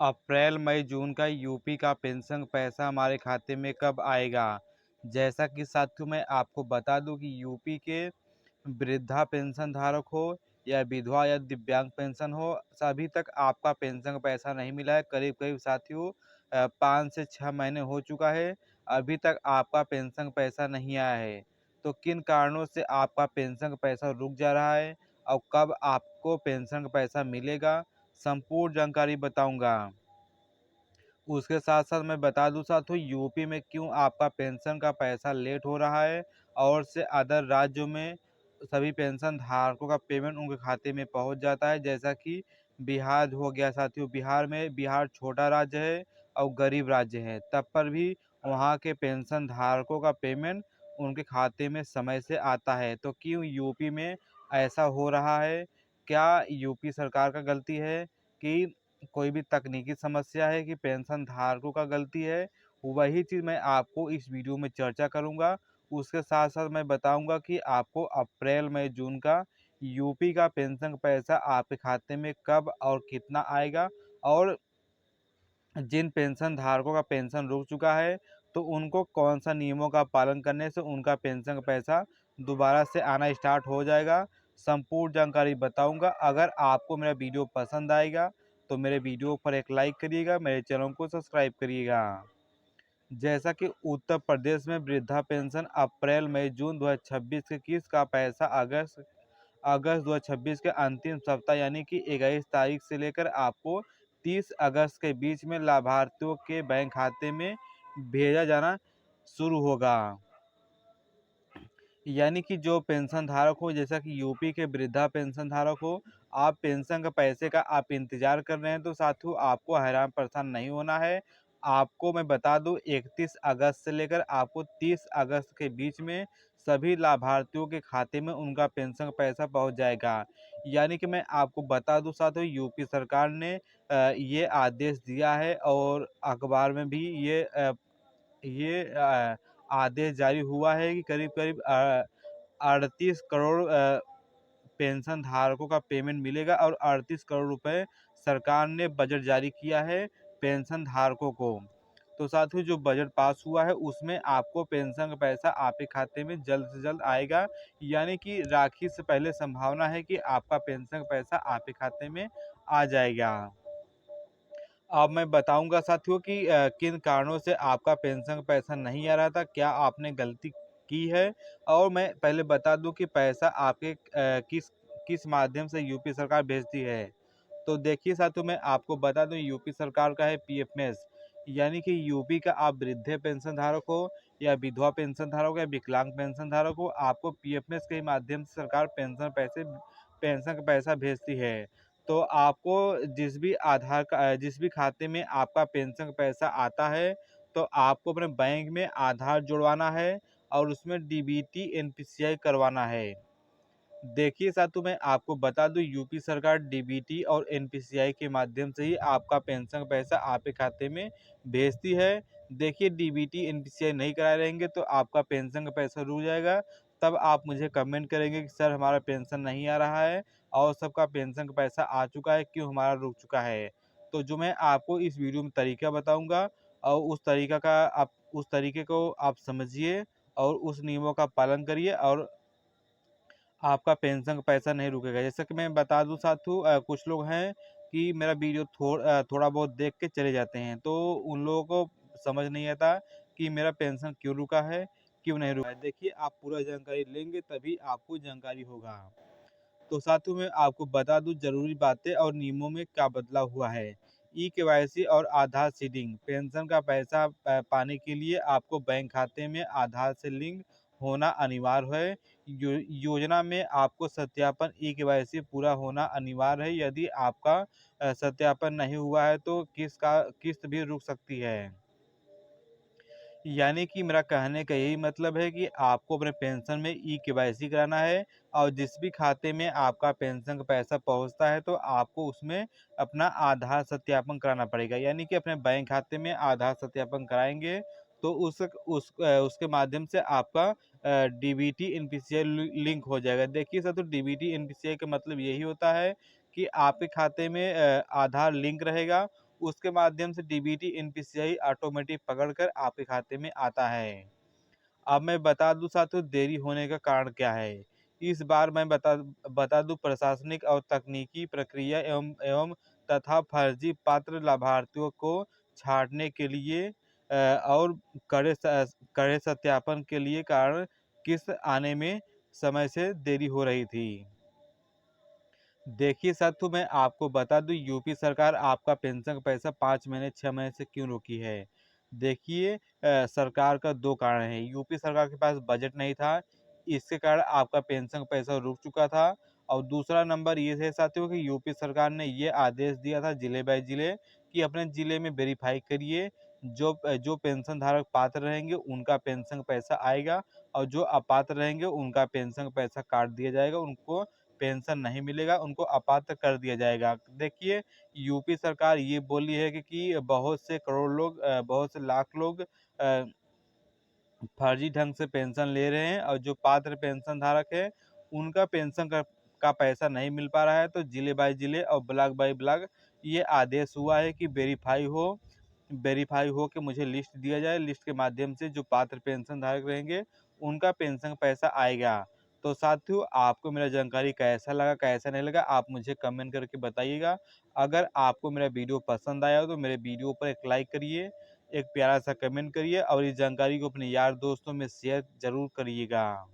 अप्रैल मई जून का यूपी का पेंशन पैसा हमारे खाते में कब आएगा। जैसा कि साथियों मैं आपको बता दूं कि यूपी के वृद्धा पेंशन धारक हो या विधवा या दिव्यांग पेंशन हो, सभी तक आपका पेंशन का पैसा नहीं मिला है। करीब करीब साथियों 5 से 6 महीने हो चुका है, अभी तक आपका पेंशन का पैसा नहीं आया है। तो किन कारणों से आपका पेंशन का पैसा रुक जा रहा है और कब आपको पेंशन का पैसा मिलेगा, संपूर्ण जानकारी बताऊंगा। उसके साथ साथ मैं बता दूं साथियों, यूपी में क्यों आपका पेंशन का पैसा लेट हो रहा है और से अदर राज्यों में सभी पेंशन धारकों का पेमेंट उनके खाते में पहुंच जाता है। जैसा कि बिहार हो गया साथियों, बिहार छोटा राज्य है और गरीब राज्य है, तब पर भी वहां के पेंशन धारकों का पेमेंट उनके खाते में समय से आता है। तो क्यों यूपी में ऐसा हो रहा है? क्या यूपी सरकार का गलती है कि कोई भी तकनीकी समस्या है कि पेंशन धारकों का गलती है? वही चीज़ मैं आपको इस वीडियो में चर्चा करूंगा। उसके साथ साथ मैं बताऊंगा कि आपको अप्रैल मई जून का यूपी का पेंशन का पैसा आपके खाते में कब और कितना आएगा, और जिन पेंशन धारकों का पेंशन रुक चुका है तो उनको कौन सा नियमों का पालन करने से उनका पेंशन का पैसा दोबारा से आना स्टार्ट हो जाएगा। संपूर्ण जानकारी बताऊंगा। अगर आपको मेरा वीडियो पसंद आएगा तो मेरे वीडियो पर एक लाइक करिएगा, मेरे चैनल को सब्सक्राइब करिएगा। जैसा कि उत्तर प्रदेश में वृद्धा पेंशन अप्रैल मई जून 2026 के किस्त का पैसा अगस्त अगस्त 2026 के अंतिम सप्ताह यानी कि 21 तारीख से लेकर आपको 30 अगस्त के बीच में लाभार्थियों के बैंक खाते में भेजा जाना शुरू होगा। यानी कि जो पेंशन धारक हो, जैसा कि यूपी के वृद्धा पेंशन धारक हो, आप पेंशन का पैसे का आप इंतजार कर रहे हैं तो साथियों आपको हैरान परेशान नहीं होना है। आपको मैं बता दूं 31 अगस्त से लेकर आपको 30 अगस्त के बीच में सभी लाभार्थियों के खाते में उनका पेंशन का पैसा पहुंच जाएगा। यानी कि मैं आपको बता दूं साथियों, यूपी सरकार ने ये आदेश दिया है और अखबार में भी ये आदेश जारी हुआ है कि करीब करीब 38 करोड़ पेंशन धारकों का पेमेंट मिलेगा और 38 करोड़ रुपए सरकार ने बजट जारी किया है पेंशन धारकों को। तो साथियों जो बजट पास हुआ है उसमें आपको पेंशन का पैसा आपके खाते में जल्द से जल्द आएगा। यानी कि राखी से पहले संभावना है कि आपका पेंशन का पैसा आपके खाते में आ जाएगा। अब मैं बताऊंगा साथियों कि किन कारणों से आपका पेंशन का पैसा नहीं आ रहा था, क्या आपने गलती की है। और मैं पहले बता दूं कि पैसा आपके किस किस माध्यम से यूपी सरकार भेजती है। तो देखिए साथियों मैं आपको बता दूं, यूपी सरकार का है पीएफएमएस। यानी कि यूपी का आप वृद्ध पेंशन धारक हो या विधवा पेंशन धारक हो या विकलांग पेंशन धारक हो, आपको पीएफएमएस के माध्यम से सरकार पेंशन का पैसा भेजती है। तो आपको जिस भी खाते में आपका पेंशन का पैसा आता है तो आपको अपने बैंक में आधार जुड़वाना है और उसमें डीबीटी एनपीसीआई करवाना है। देखिए साथियों मैं आपको बता दूं, यूपी सरकार डीबीटी और एनपीसीआई के माध्यम से ही आपका पेंशन का पैसा आपके खाते में भेजती है। देखिए डीबीटी एनपीसीआई नहीं कराए रहेंगे तो आपका पेंशन का पैसा रुक जाएगा। तब आप मुझे कमेंट करेंगे कि सर हमारा पेंशन नहीं आ रहा है और सबका पेंशन का पैसा आ चुका है, क्यों हमारा रुक चुका है। तो जो मैं आपको इस वीडियो में तरीका बताऊंगा और उस तरीके को आप समझिए और उस नियमों का पालन करिए और आपका पेंशन का पैसा नहीं रुकेगा। जैसा कि मैं बता दूं साथियों, कुछ लोग हैं कि मेरा वीडियो थोड़ा बहुत देख के चले जाते हैं, तो उन लोगों को समझ नहीं आता कि मेरा पेंशन क्यों रुका है, क्यों नहीं रुका है। देखिए आप पूरा जानकारी लेंगे तभी आपको जानकारी होगा। तो साथियों में आपको बता दूं जरूरी बातें और नियमों में क्या बदलाव हुआ है। ई केवाईसी और आधार सीडिंग, पेंशन का पैसा पाने के लिए आपको बैंक खाते में आधार से लिंक होना अनिवार्य है। योजना में आपको सत्यापन ई केवाईसी पूरा होना अनिवार्य है। यदि आपका सत्यापन नहीं हुआ है तो किस्त भी रुक सकती है। यानी कि मेरा कहने का यही मतलब है कि आपको अपने पेंशन में ई केवाईसी कराना है और जिस भी खाते में आपका पेंशन का पैसा पहुंचता है तो आपको उसमें अपना आधार सत्यापन कराना पड़ेगा। यानी कि अपने बैंक खाते में आधार सत्यापन कराएंगे तो उसके माध्यम से आपका डीबीटी एनपीसीआई लिंक हो जाएगा। देखिए सर, तो डीबीटी एनपीसीआई का मतलब यही होता है कि आपके खाते में आधार लिंक रहेगा उसके माध्यम से डीबीटी एनपीसीआई ऑटोमेटिक पकड़कर आपके खाते में आता है। अब मैं बता दूं साथियों देरी होने का कारण क्या है। इस बार मैं बता दूं प्रशासनिक और तकनीकी प्रक्रिया एवं तथा फर्जी पात्र लाभार्थियों को छांटने के लिए और कड़े सत्यापन के लिए कारण किस्त आने में समय से देरी हो रही थी। देखिए साथियों मैं आपको बता दूं यूपी सरकार आपका पेंशन का पैसा 5 महीने 6 महीने से क्यों रोकी है। देखिए सरकार का दो कारण है। यूपी सरकार के पास बजट नहीं था, इसके कारण आपका पेंशन का पैसा रुक चुका था। और दूसरा नंबर ये है साथियों कि यूपी सरकार ने ये आदेश दिया था जिले बाय जिले कि अपने जिले में वेरीफाई करिए, जो जो पेंशन धारक पात्र रहेंगे उनका पेंशन का पैसा आएगा, और जो अपात्र रहेंगे उनका पेंशन का पैसा काट दिया जाएगा, उनको पेंशन नहीं मिलेगा, उनको अपात्र कर दिया जाएगा। देखिए यूपी सरकार ये बोली है कि बहुत से करोड़ लोग बहुत से लाख लोग फर्जी ढंग से पेंशन ले रहे हैं, और जो पात्र पेंशन धारक है उनका पेंशन का पैसा नहीं मिल पा रहा है। तो जिले बाय जिले और ब्लॉक बाय ब्लॉक ये आदेश हुआ है कि वेरीफाई हो कि मुझे लिस्ट दिया जाए, लिस्ट के माध्यम से जो पात्र पेंशन धारक रहेंगे उनका पेंशन पैसा आएगा। तो साथियों आपको मेरा जानकारी कैसा लगा कैसा नहीं लगा आप मुझे कमेंट करके बताइएगा। अगर आपको मेरा वीडियो पसंद आया हो तो मेरे वीडियो पर एक लाइक करिए, एक प्यारा सा कमेंट करिए, और इस जानकारी को अपने यार दोस्तों में शेयर जरूर करिएगा।